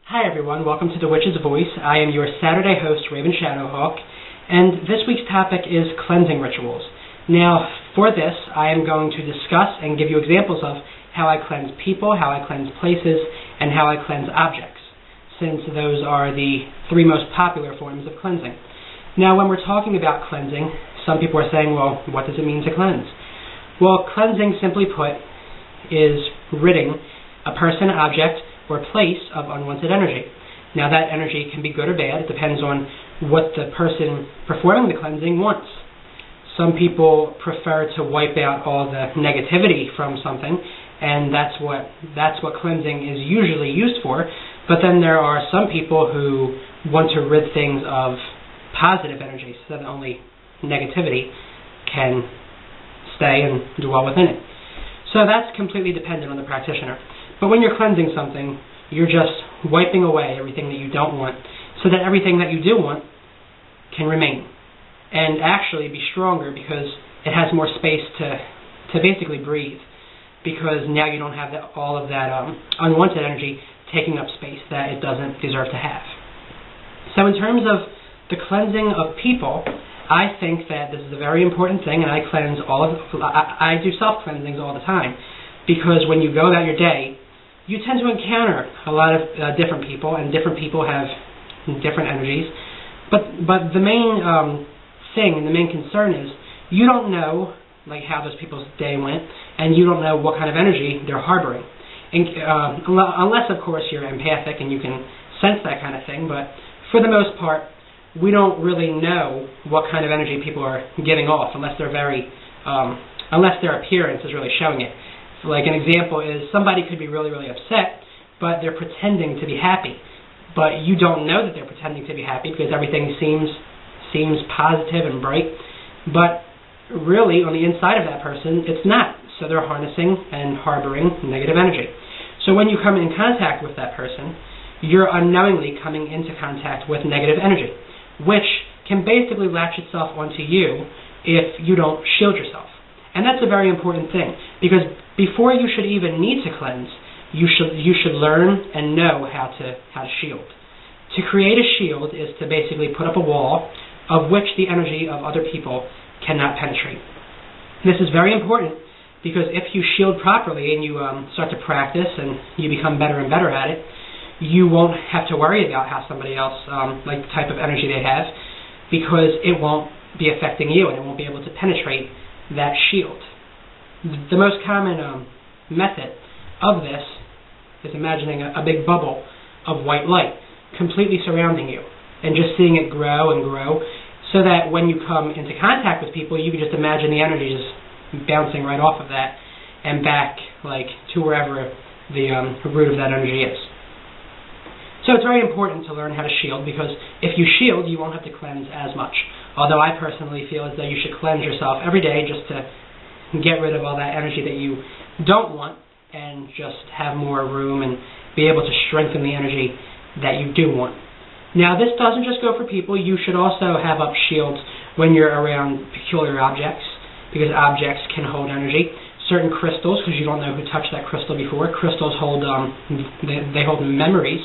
Hi everyone, welcome to Thewitchesvoice. I am your Saturday host, Raven Shadowhawk, and this week's topic is cleansing rituals. Now, for this, I am going to discuss and give you examples of how I cleanse people, how I cleanse places, and how I cleanse objects, since those are the three most popular forms of cleansing. Now, when we're talking about cleansing, some people are saying, well, what does it mean to cleanse? Well, cleansing, simply put, is ridding a person, object, or place of unwanted energy. Now that energy can be good or bad. It depends on what the person performing the cleansing wants. Some people prefer to wipe out all the negativity from something, and that's what cleansing is usually used for. But then there are some people who want to rid things of positive energy so that only negativity can stay and dwell within it. So that's completely dependent on the practitioner. But when you're cleansing something, you're just wiping away everything that you don't want so that everything that you do want can remain and actually be stronger because it has more space to basically breathe, because now you don't have all of that unwanted energy taking up space that it doesn't deserve to have. So in terms of the cleansing of people, I think that this is a very important thing, and I do self-cleansings all the time, because when you go about your day, you tend to encounter a lot of different people, and different people have different energies. But the main thing and the main concern is you don't know how those people's day went, and you don't know what kind of energy they're harboring. And, unless, of course, you're empathic and you can sense that kind of thing. But for the most part, we don't really know what kind of energy people are giving off unless they're unless their appearance is really showing it. Like an example is somebody could be really, really upset, but they're pretending to be happy. But you don't know that they're pretending to be happy because everything seems positive and bright. But really, on the inside of that person, it's not. So they're harnessing and harboring negative energy. So when you come in contact with that person, you're unknowingly coming into contact with negative energy, which can basically latch itself onto you if you don't shield yourself. And that's a very important thing, because before you should even need to cleanse, you should learn and know how to shield. To create a shield is to basically put up a wall of which the energy of other people cannot penetrate. This is very important because if you shield properly and you start to practice and you become better and better at it, you won't have to worry about how somebody else, the type of energy they have, because it won't be affecting you and it won't be able to penetrate that shield. The most common method of this is imagining a big bubble of white light completely surrounding you and just seeing it grow and grow, so that when you come into contact with people, you can just imagine the energy just bouncing right off of that and back to wherever the root of that energy is. So it's very important to learn how to shield, because if you shield, you won't have to cleanse as much. Although I personally feel as though you should cleanse yourself every day just to get rid of all that energy that you don't want and just have more room and be able to strengthen the energy that you do want. Now, this doesn't just go for people. You should also have up shields when you're around peculiar objects, because objects can hold energy. Certain crystals, because you don't know who touched that crystal before. Crystals hold they hold memories,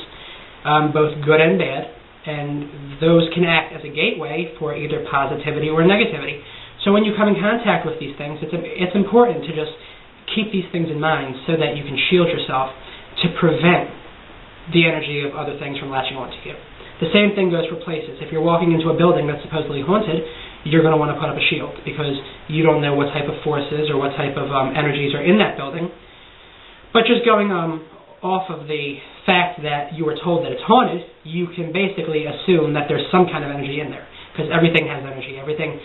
both good and bad, and those can act as a gateway for either positivity or negativity. So when you come in contact with these things, it's important to just keep these things in mind so that you can shield yourself to prevent the energy of other things from latching onto you. The same thing goes for places. If you're walking into a building that's supposedly haunted, you're going to want to put up a shield, because you don't know what type of forces or what type of energies are in that building. But just going off of the fact that you were told that it's haunted, you can basically assume that there's some kind of energy in there, because everything has energy. Everything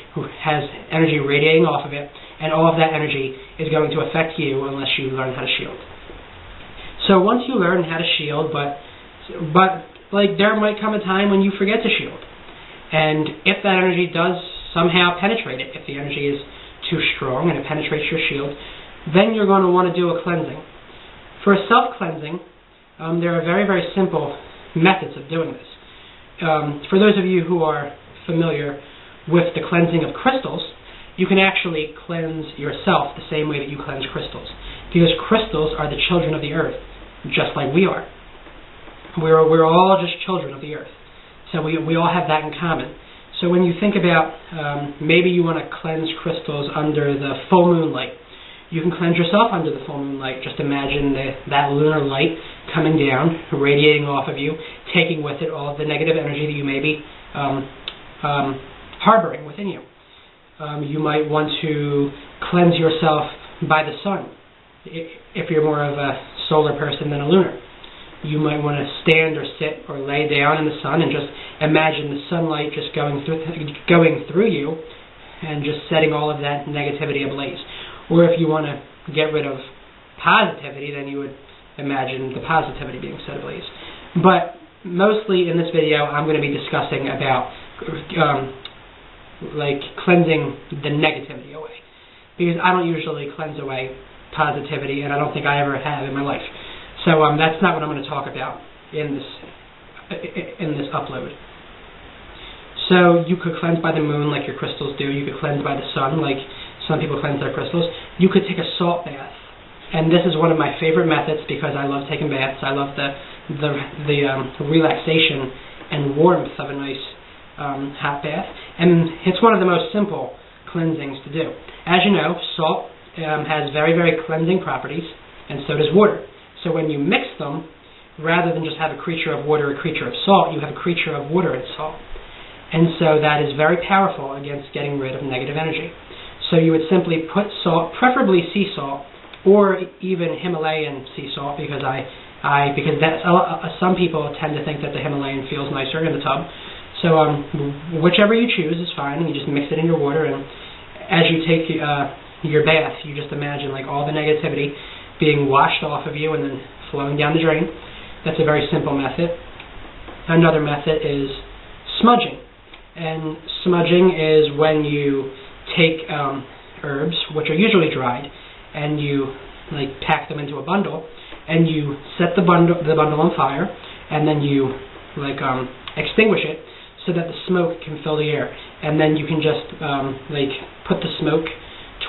has energy radiating off of it, and all of that energy is going to affect you unless you learn how to shield. So once you learn how to shield, but there might come a time when you forget to shield, and if that energy does somehow penetrate it, if the energy is too strong and it penetrates your shield, then you're going to want to do a cleansing. For a self-cleansing, there are very, very simple methods of doing this. For those of you who are familiar with the cleansing of crystals, you can actually cleanse yourself the same way that you cleanse crystals, because crystals are the children of the earth, just like we are. We're all just children of the earth. So we all have that in common. So when you think about maybe you want to cleanse crystals under the full moon light, you can cleanse yourself under the full moon light. Just imagine that lunar light coming down, radiating off of you, taking with it all of the negative energy that you may be harboring within you. You might want to cleanse yourself by the sun, if you're more of a solar person than a lunar. You might want to stand or sit or lay down in the sun and just imagine the sunlight just going through you and just setting all of that negativity ablaze. Or if you want to get rid of positivity, then you would imagine the positivity being set ablaze. But mostly in this video, I'm going to be discussing about like cleansing the negativity away, because I don't usually cleanse away positivity, and I don't think I ever have in my life. So that's not what I'm going to talk about in this upload. So you could cleanse by the moon like your crystals do. You could cleanse by the sun like some people cleanse their crystals. You could take a salt bath, and this is one of my favorite methods because I love taking baths. I love the relaxation and warmth of a nice hot bath, and it's one of the most simple cleansings to do. As you know, salt has very, very cleansing properties, and so does water. So when you mix them, rather than just have a creature of water, a creature of salt, you have a creature of water and salt. And so that is very powerful against getting rid of negative energy. So you would simply put salt, preferably sea salt, or even Himalayan sea salt, because some people tend to think that the Himalayan feels nicer in the tub. So whichever you choose is fine, and you just mix it in your water, and as you take your bath, you just imagine like all the negativity being washed off of you and then flowing down the drain. That's a very simple method. Another method is smudging. And smudging is when you take herbs, which are usually dried, and you like pack them into a bundle, and you set the bundle on fire, and then you like extinguish it so that the smoke can fill the air. And then you can just like put the smoke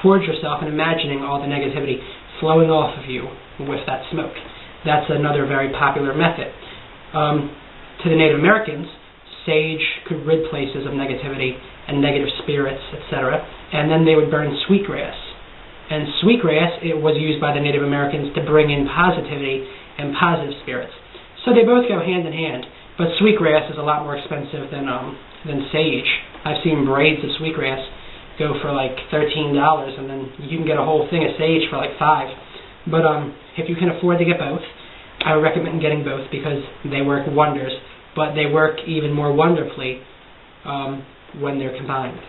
towards yourself and imagining all the negativity flowing off of you with that smoke. That's another very popular method. To the Native Americans, sage could rid places of negativity and negative spirits, etc. And then they would burn sweetgrass. And sweetgrass, it was used by the Native Americans to bring in positivity and positive spirits. So they both go hand in hand. But sweetgrass is a lot more expensive than sage. I've seen braids of sweetgrass go for like $13, and then you can get a whole thing of sage for like $5. But if you can afford to get both, I would recommend getting both because they work wonders. But they work even more wonderfully when they're combined.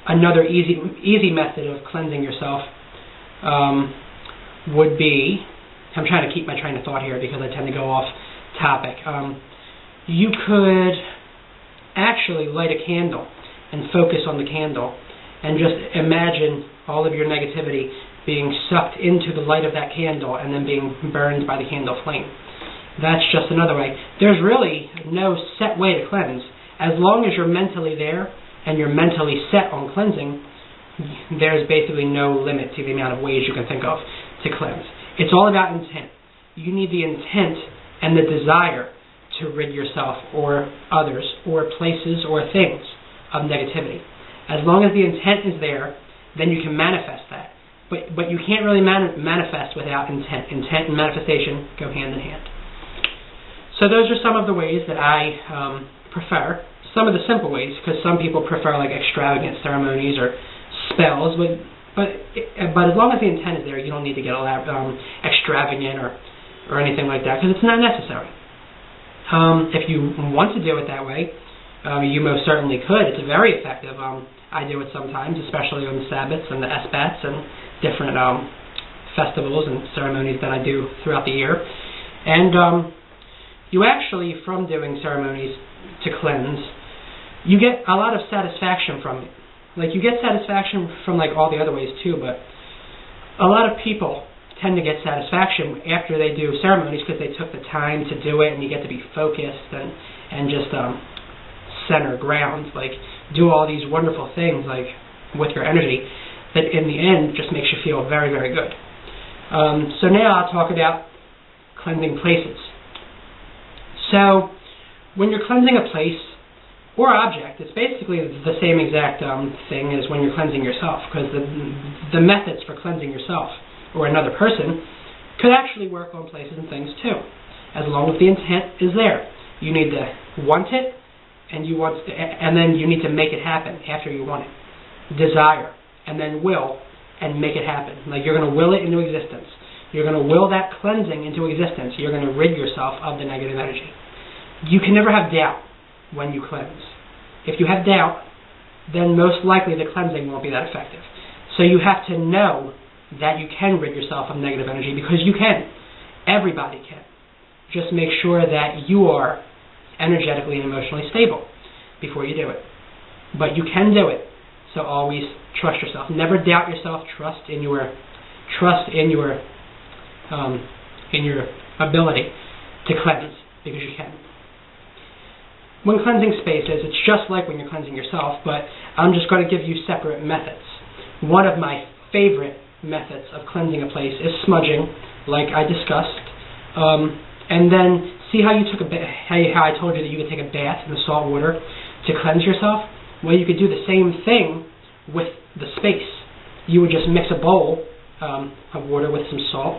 Another easy method of cleansing yourself would be, I'm trying to keep my train of thought here because I tend to go off topic. You could actually light a candle and focus on the candle and just imagine all of your negativity being sucked into the light of that candle and then being burned by the candle flame. That's just another way. There's really no set way to cleanse. As long as you're mentally there and you're mentally set on cleansing, there's basically no limit to the amount of ways you can think of to cleanse. It's all about intent. You need the intent and the desire to rid yourself or others or places or things of negativity. As long as the intent is there, then you can manifest that. But you can't really manifest without intent. Intent and manifestation go hand in hand. So those are some of the ways that I prefer. Some of the simple ways, because some people prefer like extravagant ceremonies or spells. But as long as the intent is there, you don't need to get extravagant or anything like that, because it's not necessary. If you want to do it that way, you most certainly could. It's very effective. I do it sometimes, especially on the Sabbats and the Esbats and different festivals and ceremonies that I do throughout the year. And you actually, from doing ceremonies to cleanse, you get a lot of satisfaction from it. Like, you get satisfaction from like all the other ways too, but a lot of people tend to get satisfaction after they do ceremonies because they took the time to do it, and you get to be focused and just center ground, like do all these wonderful things like with your energy that in the end just makes you feel very, very good. So now I'll talk about cleansing places. So when you're cleansing a place or object, it's basically the same exact thing as when you're cleansing yourself, because the methods for cleansing yourself or another person could actually work on places and things too, as long as the intent is there. You need to want it, and then you need to make it happen after you want it. Desire, and then will, and make it happen. Like, you're going to will it into existence. You're going to will that cleansing into existence. You're going to rid yourself of the negative energy. You can never have doubt when you cleanse. If you have doubt, then most likely the cleansing won't be that effective. So you have to know that you can rid yourself of negative energy, because you can. Everybody can. Just make sure that you are energetically and emotionally stable before you do it. But you can do it. So always trust yourself. Never doubt yourself. Trust in your ability to cleanse, because you can. When cleansing spaces, it's just like when you're cleansing yourself, but I'm just going to give you separate methods. One of my favorite methods of cleansing a place is smudging, like I discussed. And then see how you took how I told you that you could take a bath in the salt water to cleanse yourself? Well, you could do the same thing with the space. You would just mix a bowl of water with some salt,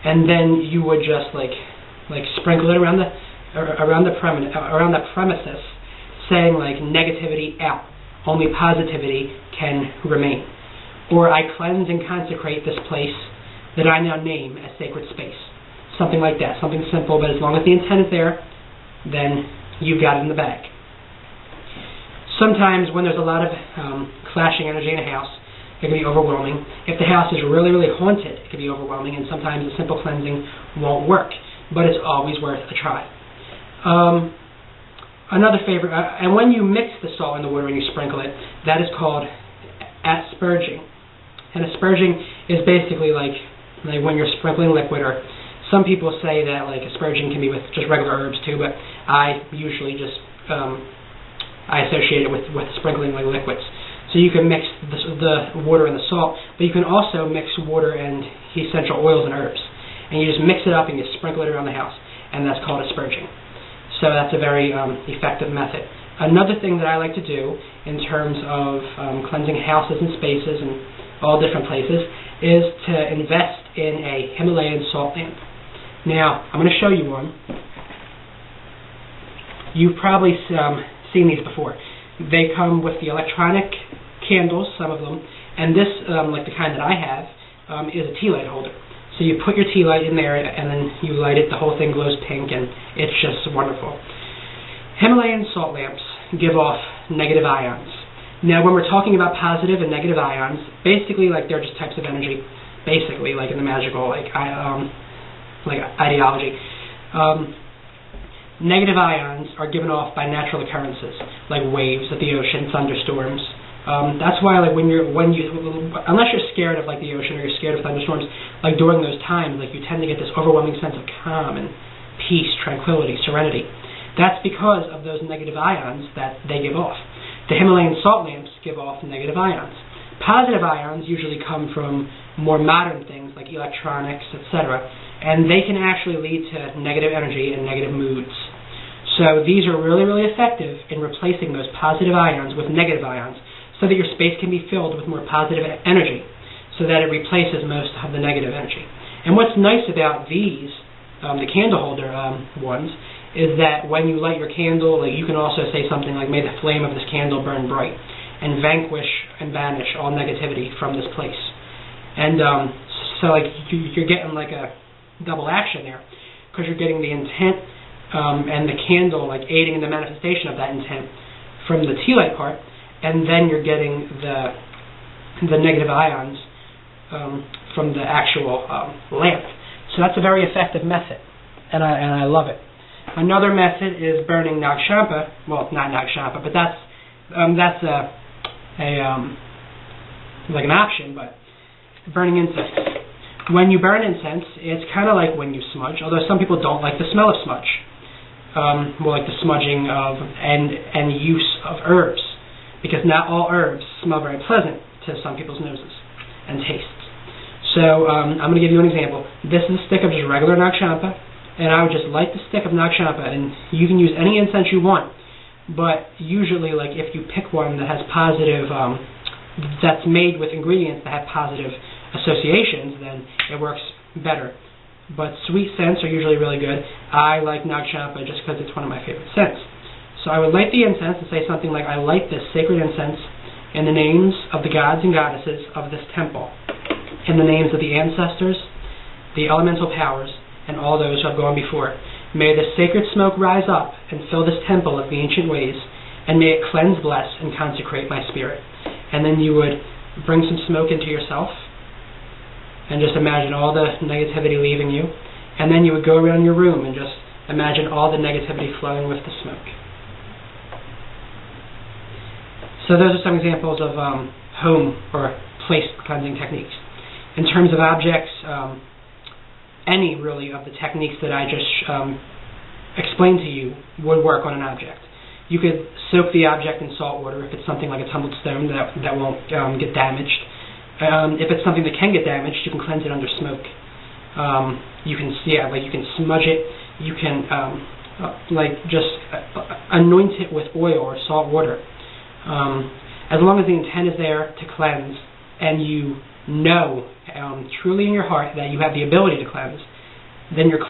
and then you would just like sprinkle it around the premises, saying like, negativity out, only positivity can remain. Or, I cleanse and consecrate this place that I now name as sacred space. Something like that, something simple, but as long as the intent is there, then you've got it in the bag. Sometimes when there's a lot of clashing energy in a house, it can be overwhelming. If the house is really, really haunted, it can be overwhelming, and sometimes a simple cleansing won't work, but it's always worth a try. Another favorite, and when you mix the salt in the water and you sprinkle it, that is called asperging. And asperging is basically like when you're sprinkling liquid, or some people say that like asperging can be with just regular herbs too, but I usually just I associate it with sprinkling like liquids. So you can mix the water and the salt, but you can also mix water and essential oils and herbs, and you just mix it up and you sprinkle it around the house, and that's called asperging. So that's a very effective method. Another thing that I like to do in terms of cleansing houses and spaces and all different places is to invest in a Himalayan salt lamp. Now, I'm going to show you one. You've probably seen these before. They come with the electronic candles, some of them, and this, like the kind that I have, is a tea light holder. So you put your tea light in there, and then you light it, the whole thing glows pink, and it's just wonderful. Himalayan salt lamps give off negative ions. Now, when we're talking about positive and negative ions, basically, like, they're just types of energy, basically, like in the magical, like ideology. Negative ions are given off by natural occurrences, like waves of the ocean, thunderstorms. That's why, like, unless you're scared of like the ocean or you're scared of thunderstorms, like during those times, like you tend to get this overwhelming sense of calm and peace, tranquility, serenity. That's because of those negative ions that they give off. The Himalayan salt lamps give off negative ions. Positive ions usually come from more modern things like electronics, etc., and they can actually lead to negative energy and negative moods. So these are really, really effective in replacing those positive ions with negative ions, so that your space can be filled with more positive energy, so that it replaces most of the negative energy. And what's nice about these, the candle holder ones, is that when you light your candle, like, you can also say something like, may the flame of this candle burn bright, and vanquish and banish all negativity from this place. And so like you're getting like a double action there, because you're getting the intent and the candle like aiding in the manifestation of that intent from the tea light part, and then you're getting the negative ions from the actual lamp. So that's a very effective method, and I love it. Another method is burning Nagshampa. Well, not Nagshampa, but that's like an option. But burning incense. When you burn incense, it's kind of like when you smudge. Although some people don't like the smell of smudge, more like the smudging of and use of herbs, because not all herbs smell very pleasant to some people's noses and tastes. So I'm going to give you an example. This is a stick of just regular Nagshampa, and I would just light the stick of Nakshapa, and you can use any incense you want, but usually, like, if you pick one that has positive, that's made with ingredients that have positive associations, then it works better. But sweet scents are usually really good. I like Nakshapa just because it's one of my favorite scents. So I would light the incense and say something like, I light this sacred incense in the names of the gods and goddesses of this temple, in the names of the ancestors, the elemental powers, and all those who have gone before. May the sacred smoke rise up and fill this temple of the ancient ways, and may it cleanse, bless, and consecrate my spirit. And then you would bring some smoke into yourself, and just imagine all the negativity leaving you, and then you would go around your room and just imagine all the negativity flowing with the smoke. So those are some examples of home or place cleansing techniques. In terms of objects, any really of the techniques that I just explained to you would work on an object. You could soak the object in salt water if it's something like a tumbled stone that won't get damaged. If it's something that can get damaged, you can cleanse it under smoke. You can smudge it. You can just anoint it with oil or salt water. As long as the intent is there to cleanse, and you know truly in your heart that you have the ability to cleanse, then you're